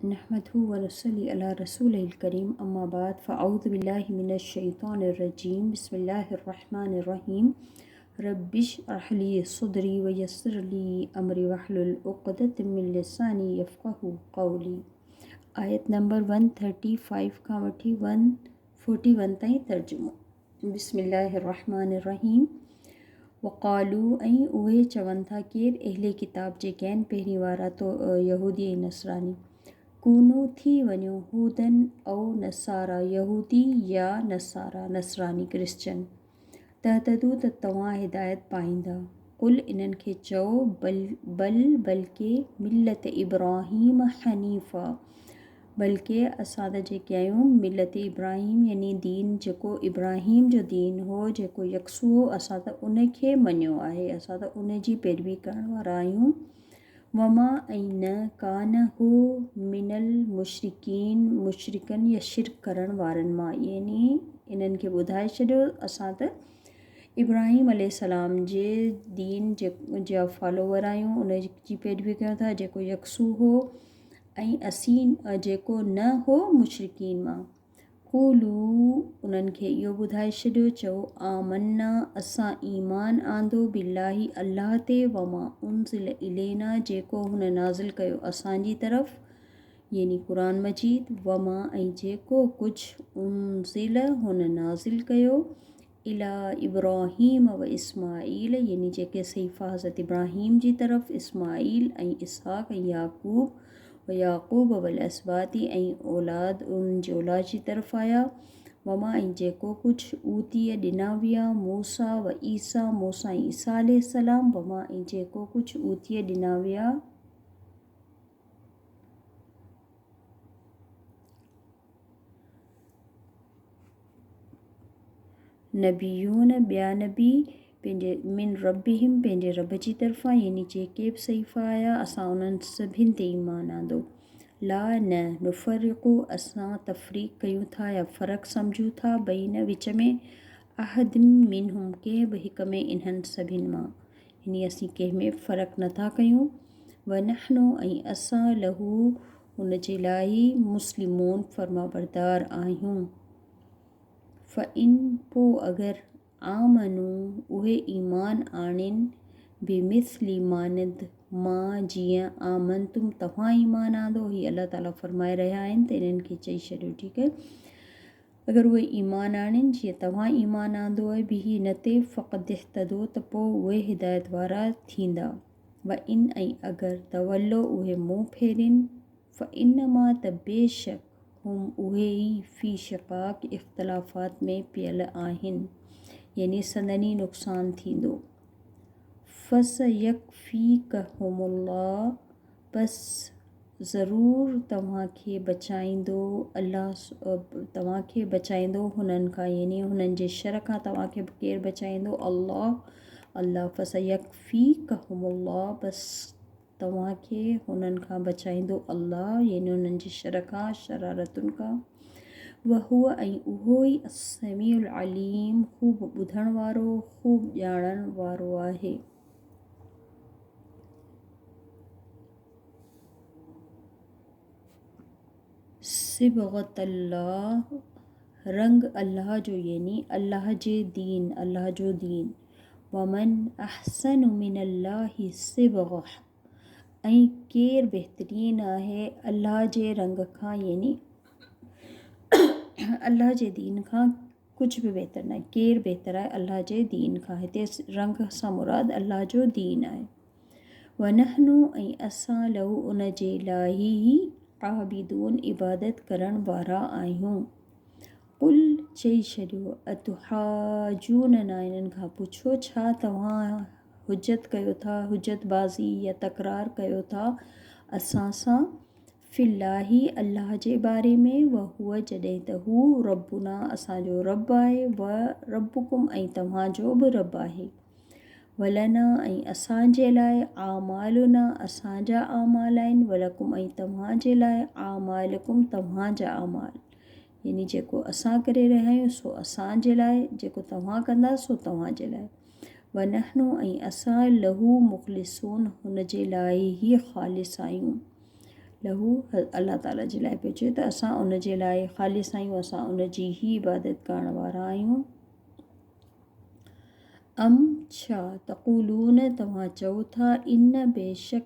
नहमदहु व नसल्ली अला रसूलिल करीम अम्मा बाद फ़अऊज़ु बिल्लाहि मिनश शैतानिर रजीम बिस्मिल्लाहिर रहमानिर रहीम रब्बिश्रह ली सदरी व यस्सिर ली अमरी वहलुल उक़दतम मिन लिसानी यफ़क़हू क़ौली। आयत नंबर 135 खां वठी 141 ताईं तर्जुमो। बिस्मिल्लाहिर रहमानिर रहीम। वक़ालू ऐं उहे चवनि था केरु अहले किताब जेके आहिनि पहिरीं वारा तो यहूदी ऐं नसरानी, कूनू थी वञो हूदन औ नसारा यहूदी या नसारा नसरानी क्रिश्चन, तहतदू त तव्हां हिदायत पाईंदा। कुल इन्हनि खे चओ बल्कि मिलत इब्राहीम हनीफ़ा, बल्कि असां त जेके आहियूं मिलत इब्राहीम यानी दीन जेको इब्राहीम जो दीन हो, जेको यकसू हो, असां त उन खे मञियो आहे, असां त उन जी पैरवी करण वारा आहियूं। वमा ऐं न कान हो मिनल मुशरिकीन, मुशरिकन या शिरक करण वारनि मां, यानी इन्हनि खे ॿुधाए छॾियो असां त इब्राहीम अलैहिस्सलाम जे दीन जा फॉलोवर आहियूं, उन जी पैरवी कयूं था जेको यकसू हो, ऐं असीं जेको न हो मुशरिकीन मां। क़ूलू उन्हनि खे इहो ॿुधाए छॾियो, चओ आमन्ना असां ईमान आंदो बिल्लाही अल्लाह ते, वमा उनज़िल इलैना जेको हुन नाज़िल कयो असांजी तरफ़ यानी क़ुरान मजीद, वमा ऐं जेको कुझु उनज़िल हुन नाज़िल कयो इला इब्राहीम व इस्माईल यानी जेके सहीफ़ा हज़रत इब्राहीम जी तरफ़, इस्माईल ऐं इसहाक़ ऐं याक़ूब वल असबाती ऐं औलाद उन जी औलाद जी तरफ़ आया। वमा ऐं जेको कुझु ऊतीअ ॾिना विया मूसा व ईसा, मूसा ऐं ईसा अलैहिस्सलाम, वमा ऐं जेको कुझु ऊतीअ ॾिना विया नबियून ॿिया नबी पंहिंजे मिन रबिहिम पंहिंजे रब जी तरफ़ां, यानी जेके बि सहीफ़ा आया असां उन्हनि सभिनि ते ईमान आंदो। ला न नुफ़रिक़ु असां तफ़रीक़ कयूं था या फ़र्क़ु सम्झूं था बैन विच में अहद मिनहुम कंहिं बि हिक में इन्हनि सभिनि मां, यानी असीं कंहिं में फ़र्क़ु नथा कयूं। व नहनु ऐं असां लहू हुन जे लाइ मुस्लिमून फर्माबरदार आहियूं। फ़इन पोइ अगरि आमनू उहे ईमान आणिन बेमिसली मानद मां जीअं आमन तुम तव्हां ईमान आंदो, हीअ अल्लाह ताला फरमाए रहिया आहिनि त इन्हनि खे चई छॾियो, ठीकु है। अगरि उहे ईमान आणिन जीअं तव्हां ईमान आंदो आहे बिही न ते फ़क़द इह्तदो त पोइ उहे हिदायत वारा थींदा। व इन ऐं अगरि तवल्लो उहे मुंहुं फेरिन फ़इन मां त बेशक हुम उहे ई फ़ी शिक़ाक़ इख़्तिलाफ़ात में पियल आहिनि, यानी संदनी नुक़सान थींदो। फसयकफ़ीकहुमुल्लाह बस ज़रूरु तव्हांखे बचाईंदो अल्लाह, तव्हांखे बचाईंदो हुननि खां, यानी हुननि जे शर खां तव्हांखे केरु बचाईंदो, अल्लाह फसयकफ़ीकहुमुल्लाह बस तव्हांखे हुननि खां बचाईंदो अल्लाह, यानी हुननि जे शर खां, शरारतुनि खां। वहुआ ऐं उहो ई अस्समीउल अलीम ख़ूब ॿुधण वारो, ख़ूब ॼाणण वारो आहे। सिबग़तल्लाह रंग अल्लाह जो, यानी अल्लाह जे दीन, अल्लाह जो दीन। वमन अहसनु मिनल्लाहि सिबग़ह ऐं केरु बहितरीन आहे अल्लाह जे रंग खां, यानी अल्लाह जे दीन खां कुझु बि बहितर न आहे, केरु बहितर आहे अल्लाह जे दीन खां, हिते रंग सां मुराद अल्लाह जो दीन आहे। वनहनु ऐं असां लहू उन जे लाइ ई आबिदून इबादत करण वारा आहियूं। कुल चई छॾियो अतुहाजूनना इन्हनि खां पुछो, छा तव्हां हुजत कयो था, हुजतबाज़ी या तकरार कयो था असां सां फिल्लाही अल्लाह जे बारे में, व हुअ जॾहिं त हू रब्बुना असांजो रब आहे, व रब्बुकुम ऐं तव्हांजो बि रब आहे। वलना ऐं असांजे लाइ आमालुना असांजा आमाल आहिनि, वलकुम ऐं तव्हांजे लाइ आमालकुम तव्हांजा आमाल, यानी जेको असां करे रहिया आहियूं सो असांजे लाइ, जेको तव्हां कंदा सो तव्हांजे लाइ। वनहनु ऐं असां लहू मुख़लिसून हुन जे लाइ ई ख़ालिस आहियूं। लहू अल्लाह ताला जे लाइ पियो चए त असां उन जे लाइ ख़ालिस आहियूं, असां उन जी ई इबादत करण वारा आहियूं। अम छा तक़ूलून तव्हां चओ था इन बेशक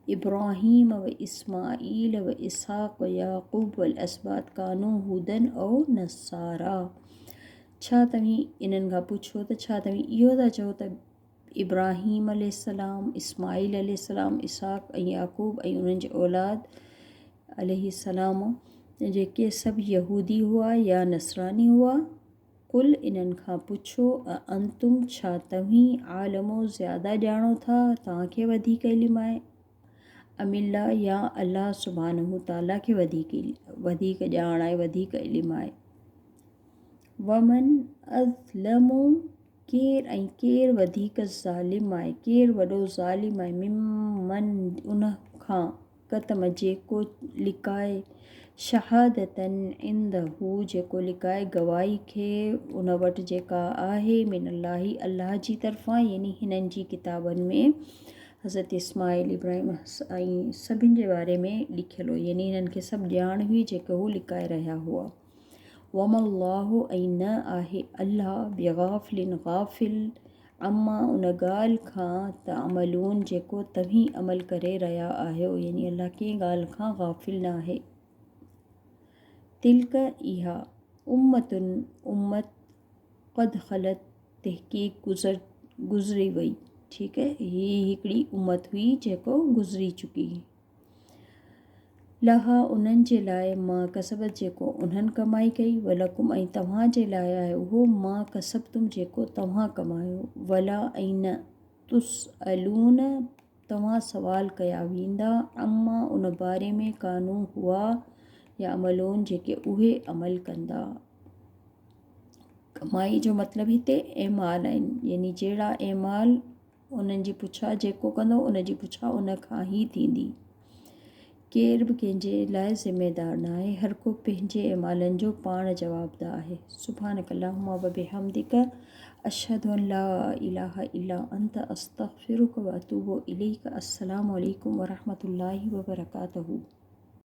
इब्राहीम व इस्माईल व इसहाक़ व याक़ूब वल असबात कानू हुदन औ नसारा। छा तव्हीं इन्हनि खां पुछो त छा तव्हीं इहो था चओ त इब्राहीम अलैहिस्सलाम, इस्माईल अलैहिस्सलाम, इसहाक़ ऐं याक़ूब ऐं उन्हनि जे औलाद अलैहिस्सलाम जेके सभु यहूदी हुआ या नसरानी हुआ। कुल इन्हनि खां पुछो अंतुम छा तव्हीं आलमो ज़्यादा ॼाणो था, तव्हांखे वधीक इल्मु आहे, अमिल्ला या अल्लाह सुब्हानहू ताला खे वधीक ॼाण आहे, वधीक इल्मु आहे। वमन अज़लमु केरु ऐं केरु वधीक ज़ालिम आहे, केरु वॾो ज़ालिम आहे, मिमन उन खां कतम जेको लिकाए शहादतन इंदहू जेको लिकाए गवाही खे उन वटि जेका आहे मिनल्लाही अल्लाह जी तरफ़ां, यानी हिननि जी किताबनि में हज़रत इस्माईल इब्राहिम ऐं सभिनि जे बारे में लिखियलु हो, यानी हिननि खे सभु ॼाण हुई जेको हू लिकाए रहिया हुआ। वमल्लाहु ऐं न आहे अल्लाह बेगाफ़िलिन गाफ़िल अम्मा उन ॻाल्हि खां तअमलून जेको तव्हीं अमल करे रहिया आहियो, यानी अल्लाह कंहिं ॻाल्हि खां गाफ़िल न आहे। तिल्क इहा उम्मतुन उम्मत क़द ख़लत तहक़ीक़ गुज़री वई, ठीकु है, हीअ हिकिड़ी उम्मत हुई जेको गुज़री चुकी। लहा उन्हनि जे लाइ मां कसबत जेको उन्हनि कमाई कई, वलकुम ऐं तव्हां जे लाइ आहे उहो मां कसबतुम जेको तव्हां कमायो, वला ऐं न तुसअलून तव्हां सवाल कया वेंदा अम्मा उन बारे में कानू हुआ या अमलोन जेके उहे अमल कंदा। कमाई जो मतिलबु हिते एमाल आहिनि, यानी जहिड़ा एमाल उन्हनि जी पुछा जेको कंदो उन जी पुछा उन खां ई थींदी। केर बि कंहिंजे लाइ ज़िमेदार न आहे, हर को पंहिंजे एमालनि जो पाण जवाबदार आहे। सुब्हानक अल्लाहुम्मा व बिहम्दिक अशहदु अन ला इलाहा इल्ला अंत अस्तगफिरुक व अतूबु इलैक। अस्सलामु अलैकुम व रहमतुल्लाहि व बरकातहू।